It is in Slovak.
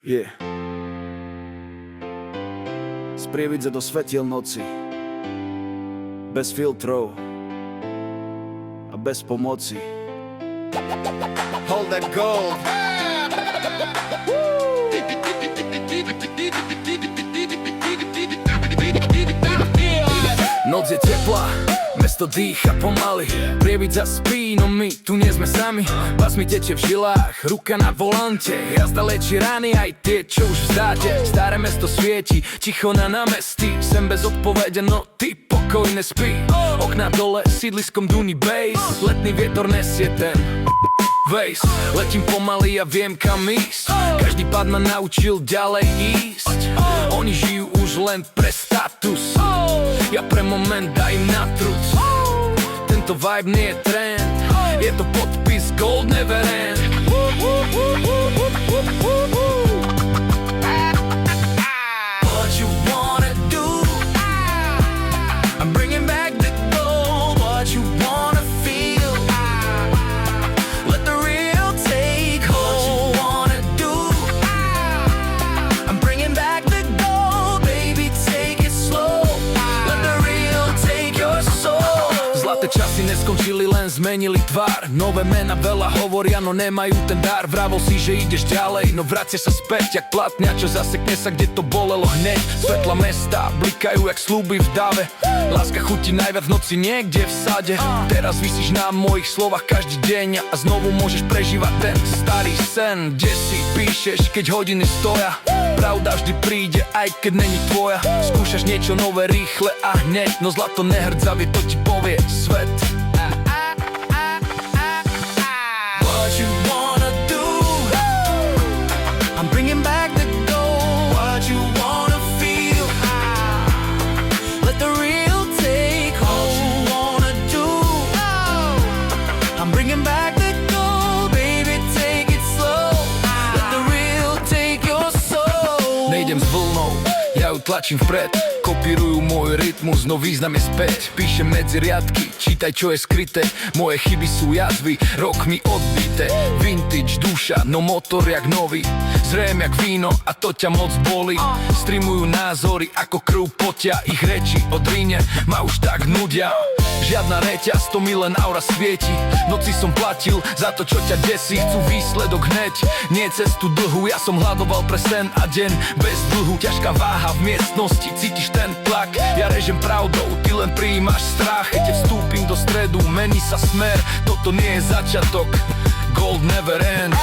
Yeah. Z Prievidze do svetiel noci, bez filtrov a bez pomoci. Hold that gold. Noc je teplá, mesto dýcha pomaly. Prievidza spí, no my tu nie sme sami. Pas mi teče v žilách, ruka na volante. Jazda lečí rany, aj tie, čo už vzdáte. Staré mesto svieti, ticho na námestí. Sem bez odpovede, no ty pokojne spí. Okná dole, sídliskom duní bass. Letný vietor nesie ten vejs. Letím pomaly a viem kam ísť. Každý pád ma naučil ďalej ísť. Oni žijú už len pre status, ja pre moment daj im na truc. Tento vibe nie je trend, je to podpis Gold Never End. What you wanna do? I'm bringing back the gold. What you wanna feel? Let the real take hold. What you wanna do? I'm bringing back the gold. Baby, take it slow. Let the real take your soul. Zlaté časy neskončili, len zmenili tvár. Nové mená veľa hovoria, no nemajú ten dar. Vravol si, že ideš ďalej, no vracia sa späť jak platňa, čo zasekne sa, kde to bolelo hneď. Svetla mesta blikajú jak sľuby v dáve. Láska chutí najviac v noci niekde v sade. Teraz visíš na mojich slovách každý deň a znovu môžeš prežívať ten starý sen, kde si píšeš, keď hodiny stoja. Pravda vždy príde, aj keď není tvoja. Skúšaš niečo nové rýchle a hneď, no zlato nehrdzavie, to ti povie svet. What you wanna do? I'm bringing back the gold. What you wanna feel? Let the real take hold. What you wanna do? I'm bringing back the gold. Baby, take it slow. Let the real take your soul. Nejdem s vlnou, ja ju tlačím vpred. Kopírujú môj rytmus, no význam je späť. Píšem medzi riadky, čítaj čo je skryté. Moje chyby sú jazvy, rokmi odbité. Vintage duša, no motor jak nový. Zrejm jak víno a to ťa moc bolí. Streamujú názory ako krv potia. Ich reči od víne ma už tak nudia. Žiadna reťaz, to mi len aura svieti. Noci som platil za to, čo ťa desí. Chcú výsledok hneď, nie cestu dlhú. Ja som hľadoval pre sen a deň bez dlhu. Ťažká váha v miestnosti, cítiš ten tlak. Ja režem pravdou, ty len prijímaš strach. Keď vstúpim do stredu, mení sa smer. Toto nie je začiatok, Gold Never End.